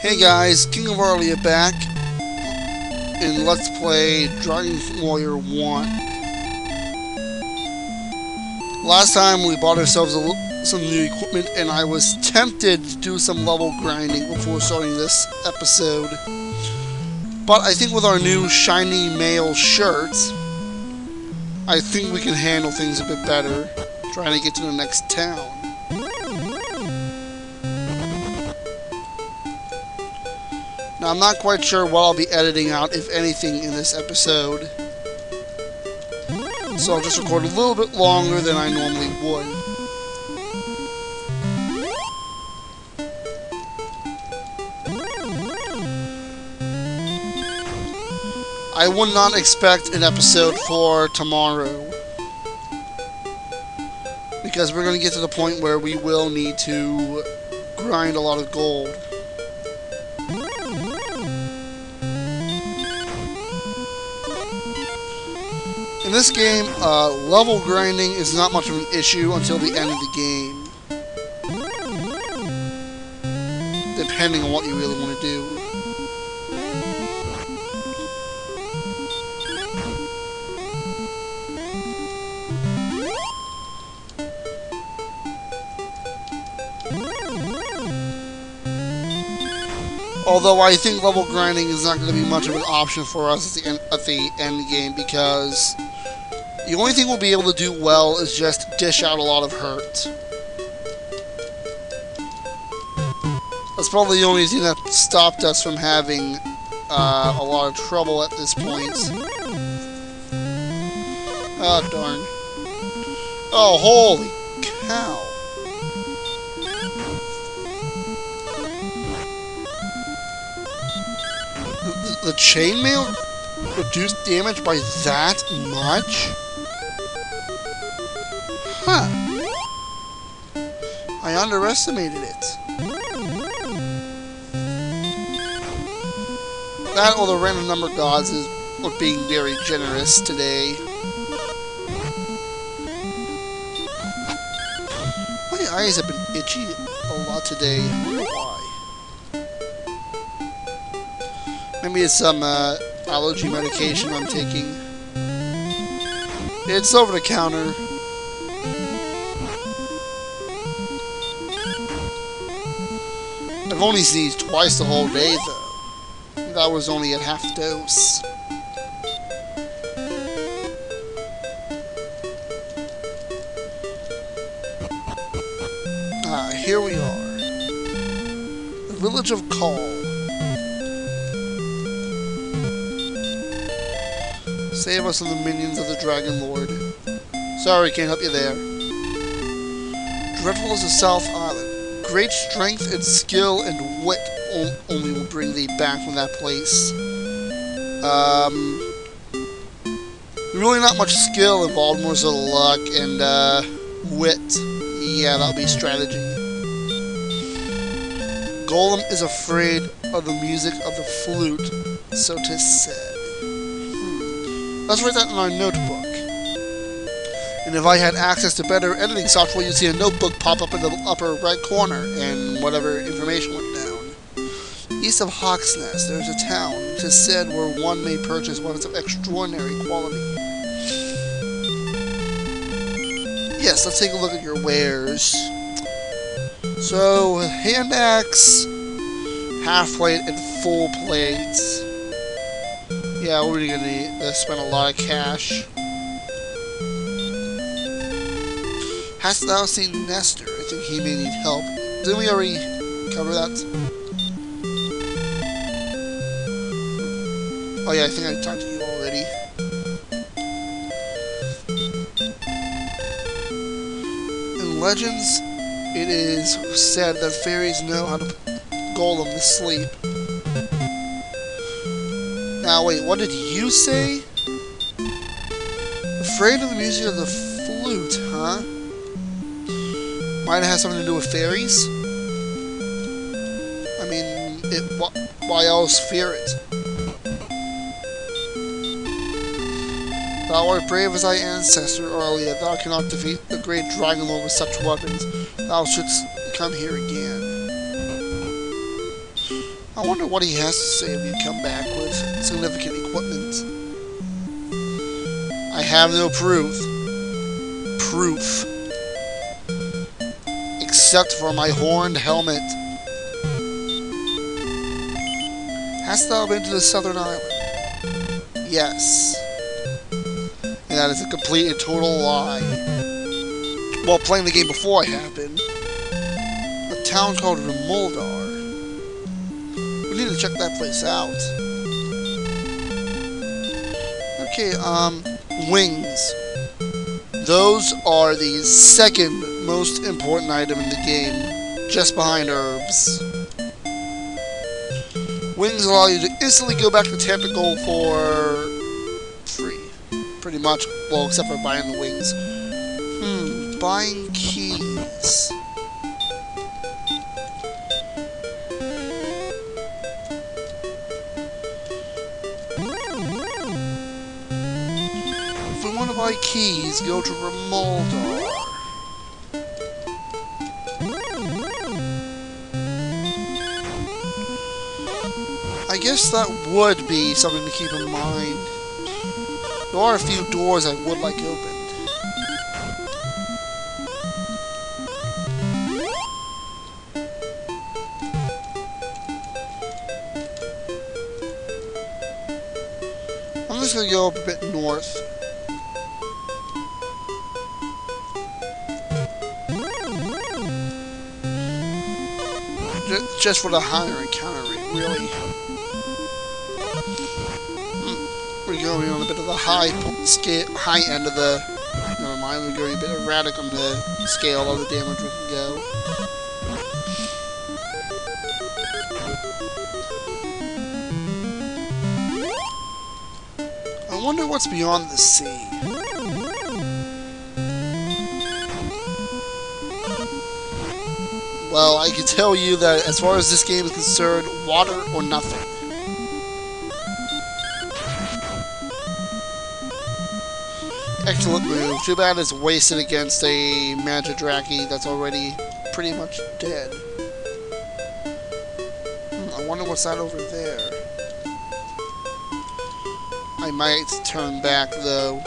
Hey guys, King of Arlia back in Let's Play Dragon Warrior 1. Last time we bought ourselves some new equipment and I was tempted to do some level grinding before starting this episode. But I think with our new shiny male shirts, I think we can handle things a bit better trying to get to the next town. Now, I'm not quite sure what I'll be editing out, if anything, in this episode. So I'll just record a little bit longer than I normally would. I would not expect an episode for tomorrow, because we're going to get to the point where we will need to grind a lot of gold. In this game, level grinding is not much of an issue until the end of the game, depending on what you really want to do. Although I think level grinding is not going to be much of an option for us at the end game, because the only thing we'll be able to do well is just dish out a lot of hurt. That's probably the only thing that stopped us from having a lot of trouble at this point. Oh, darn. Oh, holy cow. The chainmail reduced damage by that much? Huh. I underestimated it. That or the random number gods are being very generous today. My eyes have been itchy a lot today. I wonder why. Maybe it's some allergy medication I'm taking. It's over the counter. I've only sneezed twice the whole day, though. That was only at half dose. Ah, here we are. The village of Call. Save us from the minions of the Dragon Lord. Sorry, can't help you there. Dreadful is the South Island. Great strength and skill and wit only will bring thee back from that place. Really not much skill involved, more so luck and wit. Yeah, that'll be strategy. Golem is afraid of the music of the flute, so 'tis said. Let's write that in our notebook. And if I had access to better editing software, you'd see a notebook pop up in the upper right corner, and whatever information went down. East of Hawk's Nest, there's a town, it is said, where one may purchase weapons of extraordinary quality. Yes, let's take a look at your wares. So, hand axe, half plate, and full plates. Yeah, we're gonna need to spend a lot of cash. Hast thou seen Nestor? I think he may need help. Didn't we already cover that? Oh yeah, I think I talked to you already. In legends, it is said that fairies know how to put Golem to sleep. Now wait, what did you say? Afraid of the music of the flute, huh? Might have something to do with fairies? I mean, why else fear it? Thou art brave as thy ancestor, Arlia. Thou cannot defeat the great Dragon Lord with such weapons. Thou shouldst come here again. I wonder what he has to say if you come back with significant equipment. I have no proof. Except for my horned helmet. Hast thou been to the southern island? Yes. And that is a complete and total lie. While playing the game before I have been. A town called Remoldar. We need to check that place out. Okay, wings. Those are the second most important item in the game, just behind herbs. Wings allow you to instantly go back to Tentacle for free. Pretty much. Well, except for buying the wings. Buying keys. If we want to buy keys, go to Remoldar. I guess that would be something to keep in mind. There are a few doors I would like opened. I'm just going to go up a bit north. Just for the higher encounter rate, really. We're going on a bit of the high end of the... Never mind, we're going a bit erratic on the scale of the damage we can go. I wonder what's beyond the sea. Well, I can tell you that as far as this game is concerned, water or nothing. Excellent move. Too bad it's wasted against a Magidraki that's already pretty much dead. I wonder what's that over there. I might turn back though.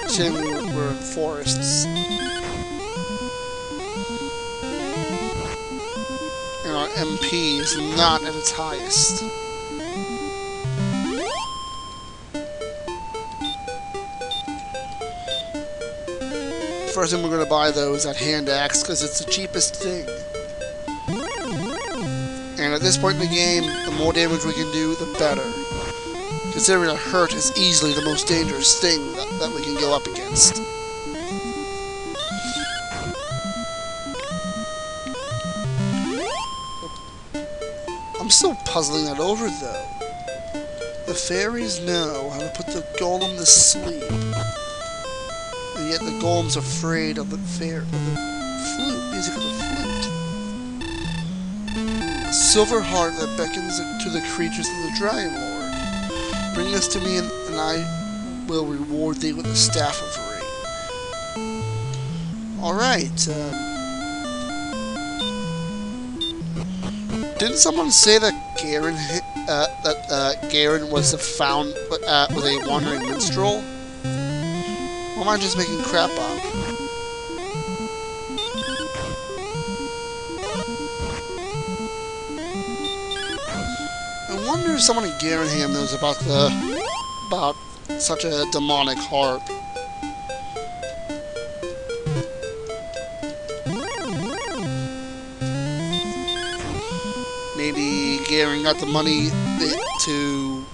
Considering we're in forests. And our MP is not at its highest. First thing we're going to buy though is that hand axe because it's the cheapest thing. And at this point in the game, the more damage we can do, the better. Considering a hurt is easily the most dangerous thing that we can go up against. I'm still puzzling that over though. The fairies know how to put the golem to sleep. And yet the golem's afraid of the flute, music of the flute. A silver heart that beckons to the creatures of the Dragon Lord. Bring this to me and I will reward thee with a staff of rain. Alright, didn't someone say that Garen was found with a wandering minstrel? Or am I just making crap up? I wonder if someone in Garenham knows about such a demonic harp. Maybe Garen got the money to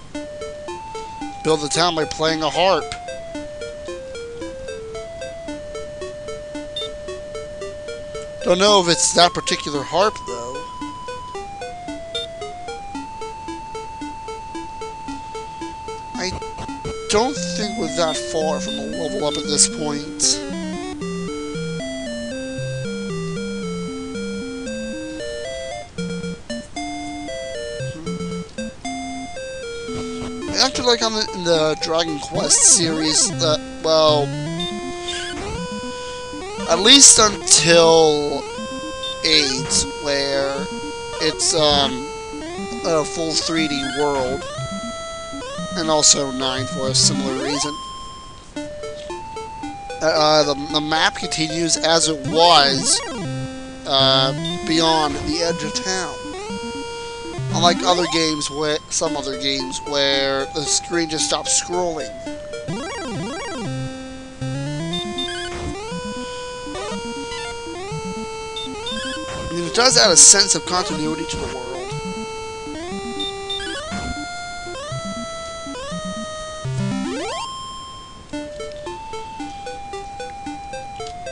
build the town by playing a harp. Don't know if it's that particular harp, though. I don't think we're that far from a level up at this point. After, like, in the Dragon Quest series, well, at least until 8, where it's a full 3D world, and also 9 for a similar reason. The map continues as it was beyond the edge of town. Unlike some other games where the screen just stops scrolling. I mean, it does add a sense of continuity to the world.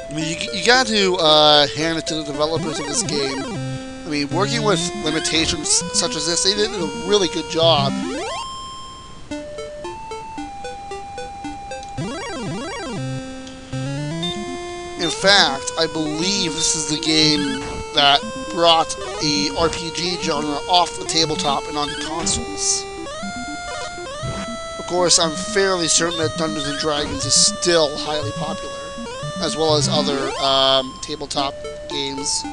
I mean, you got to hand it to the developers of this game. I mean, working with limitations such as this, they did a really good job. In fact, I believe this is the game that brought the RPG genre off the tabletop and onto consoles. Of course, I'm fairly certain that Dungeons & Dragons is still highly popular, as well as other tabletop games.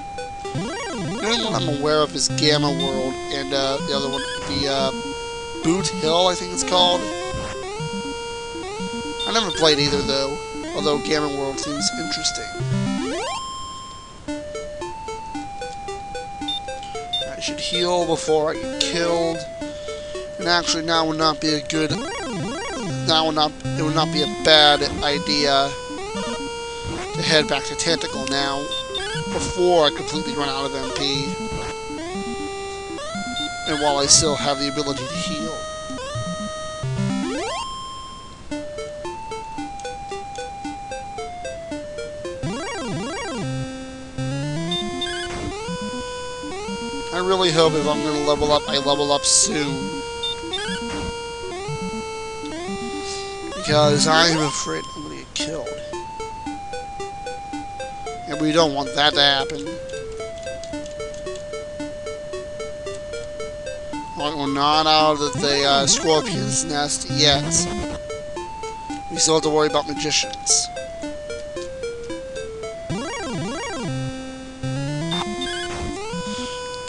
The only one I'm aware of is Gamma World, and the other one would be Boot Hill, I think it's called. I never played either, though, although Gamma World seems interesting. I should heal before I get killed. And actually, now would not be a good... it would not be a bad idea to head back to Tentacle now, before I completely run out of MP, and while I still have the ability to heal. I really hope if I'm going to level up, I level up soon. Because I am afraid I'm going to get killed. And we don't want that to happen. Well, we're not out of the Scorpion's nest yet. We still have to worry about magicians.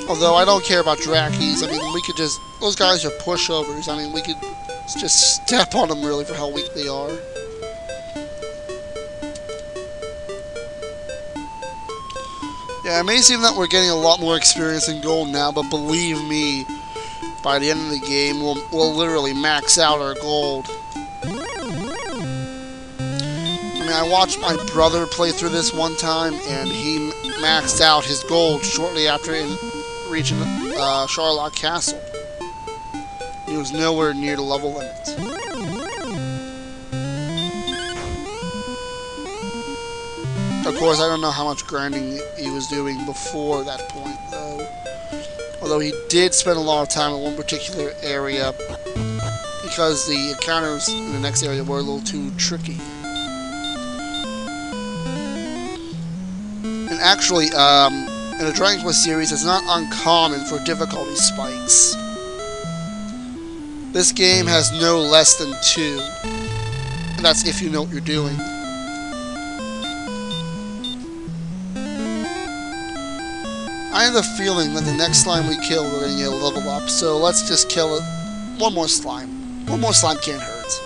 Although I don't care about Drakes. I mean, we could just... Those guys are pushovers. I mean, we could just step on them, really, for how weak they are. Yeah, it may seem that we're getting a lot more experience in gold now, but believe me, by the end of the game, we'll literally max out our gold. I mean, I watched my brother play through this one time, and he maxed out his gold shortly after reaching Charlotte Castle. He was nowhere near the level limit. Of course, I don't know how much grinding he was doing before that point, though. Although he did spend a lot of time in one particular area because the encounters in the next area were a little too tricky. And actually, in the Dragon Quest series, it's not uncommon for difficulty spikes. This game has no less than 2. And that's if you know what you're doing. I have the feeling that the next slime we kill, we're going to get a level up. So let's just kill it. One more slime. One more slime can't hurt.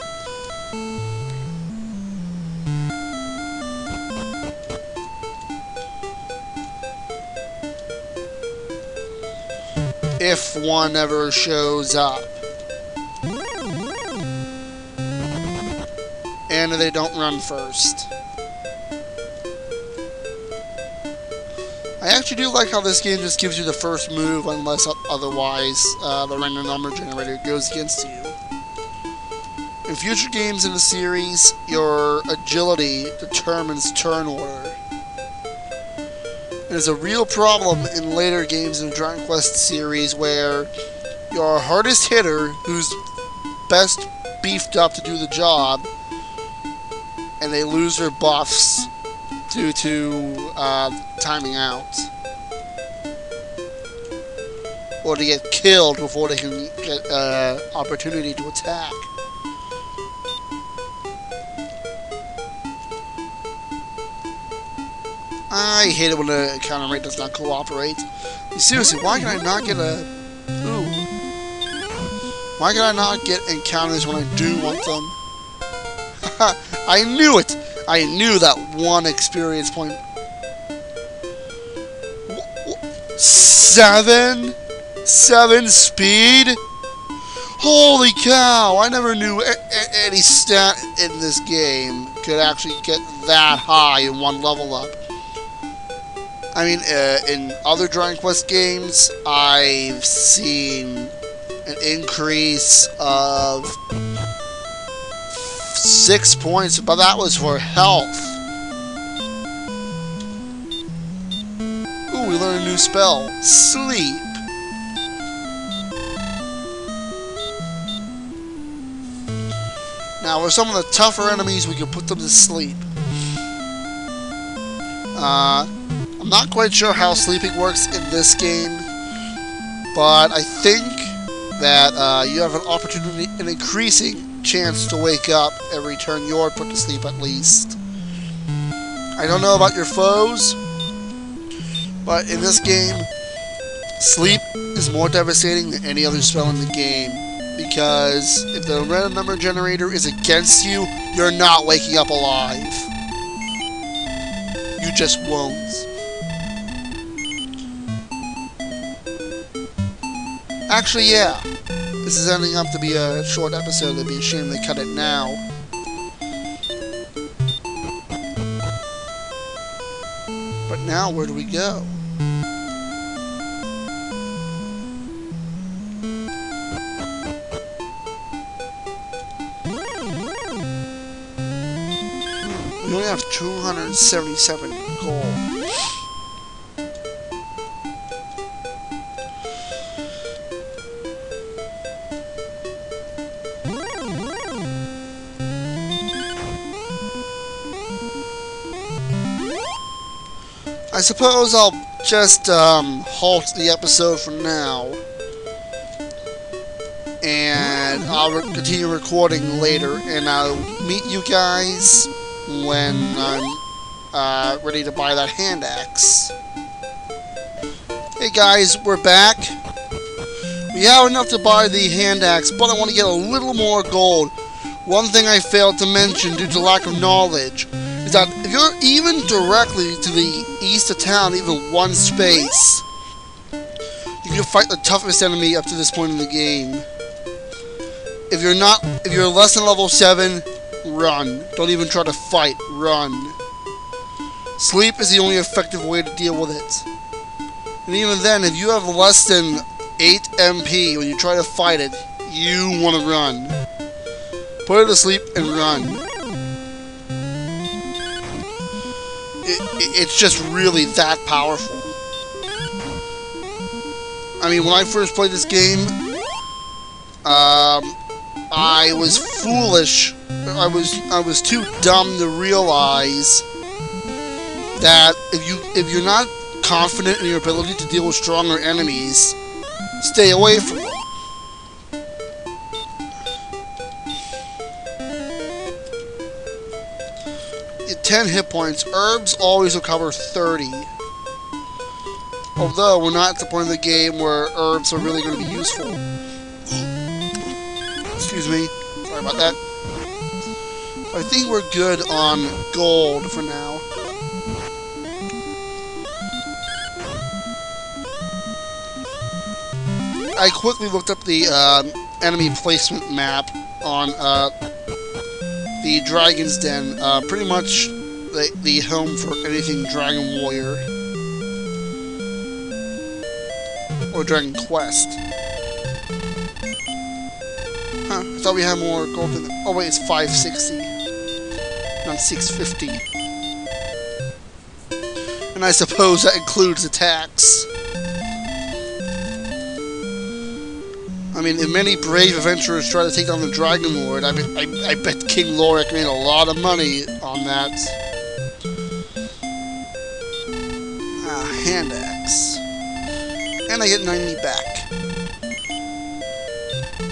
If one ever shows up. And they don't run first. I actually do like how this game just gives you the first move unless otherwise the random number generator goes against you. In future games in the series, your agility determines turn order. It is a real problem in later games in the Dragon Quest series where your hardest hitter, who's best beefed up to do the job, and they lose their buffs due to timing out. Or to get killed before they can get opportunity to attack. I hate it when the encounter rate does not cooperate. Seriously, why can I not get a... Ooh. Why can I not get encounters when I do want them? I knew it! I knew that one experience point. 7? 7 speed? Holy cow! I never knew any stat in this game could actually get that high in one level up. I mean, in other Dragon Quest games, I've seen an increase of 6 points, but that was for health. Ooh, we learned a new spell. Sleep. Now, for some of the tougher enemies, we can put them to sleep. I'm not quite sure how sleeping works in this game, but I think that you have an opportunity, an increasing chance to wake up every turn you're put to sleep at least. I don't know about your foes, but in this game, sleep is more devastating than any other spell in the game, because if the random number generator is against you, you're not waking up alive. You just won't. Actually, yeah. This is ending up to be a short episode. It'd be a shame they cut it now. But now, where do we go? We only have 277 gold. I suppose I'll just halt the episode for now, and I'll continue recording later, and I'll meet you guys when I'm ready to buy that hand axe. Hey guys, we're back. We have enough to buy the hand axe, but I want to get a little more gold. One thing I failed to mention due to lack of knowledge is that if you're even directly to the east of town, even one space, you can fight the toughest enemy up to this point in the game. If you're less than level 7, run. Don't even try to fight, run. Sleep is the only effective way to deal with it. And even then, if you have less than 8 MP when you try to fight it, you want to run. Put it to sleep and run. It's just really that powerful. I mean, when I first played this game, I was foolish. I was too dumb to realize that if you're not confident in your ability to deal with stronger enemies, stay away from them. 10 hit points. Herbs always recover 30. Although, we're not at the point of the game where herbs are really going to be useful. Excuse me. Sorry about that. I think we're good on gold for now. I quickly looked up the enemy placement map on the Dragon's Den. Pretty much the home for anything Dragon Warrior. Or Dragon Quest. Huh, I thought we had more gold than... Oh wait, it's 560. Not 650. And I suppose that includes attacks. I mean, if many brave adventurers try to take down the Dragon Lord, I bet King Lorik made a lot of money on that. Hand axe. And I get 90 back.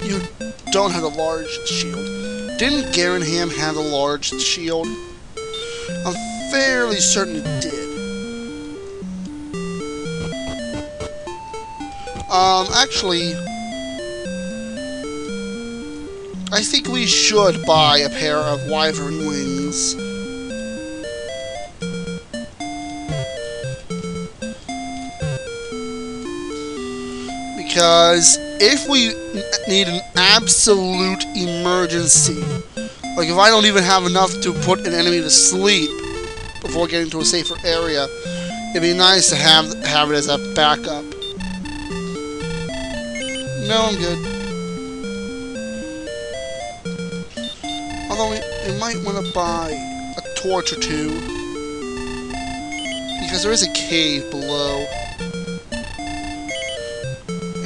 You don't have a large shield. Didn't Garenham have a large shield? I'm fairly certain it did. Actually, I think we should buy a pair of wyvern wings. Because if we need an absolute emergency, like if I don't even have enough to put an enemy to sleep before getting to a safer area, it'd be nice to have it as a backup. No, I'm good. Although we might want to buy a torch or two, because there is a cave below.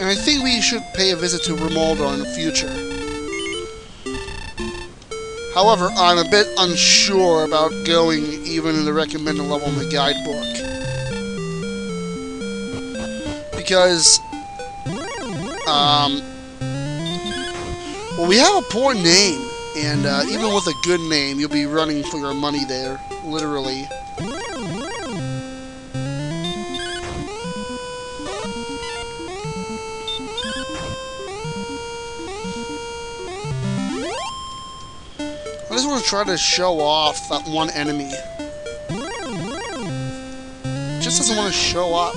And I think we should pay a visit to Remaldar in the future. However, I'm a bit unsure about going even in the recommended level in the guidebook. Because, well, we have a poor name, and even with a good name, you'll be running for your money there, literally. I just want to try to show off that one enemy. Just doesn't want to show up.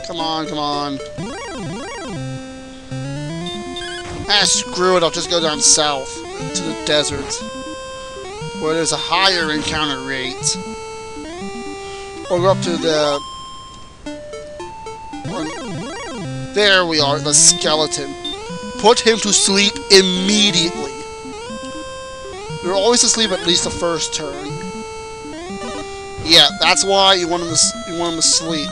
Come on, come on. Ah, screw it, I'll just go down south to the desert, where there's a higher encounter rate. Or go up to the... There we are, the skeleton. Put him to sleep immediately. You're always asleep at least the first turn. Yeah, that's why you want him to sleep.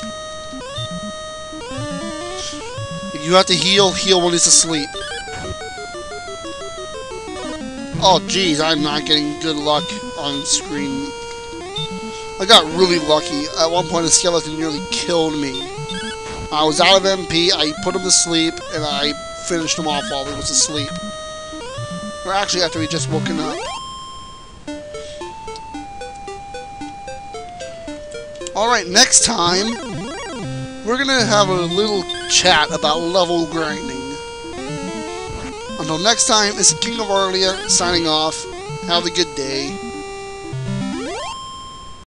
If you have to heal when he's asleep. Oh jeez, I'm not getting good luck on screen. I got really lucky. At one point, a skeleton nearly killed me. I was out of MP, I put him to sleep, and I finished him off while he was asleep. Or actually, after he just woken up. Alright, next time, we're gonna have a little chat about level grinding. Until next time, it's the King of Arlia, signing off. Have a good day.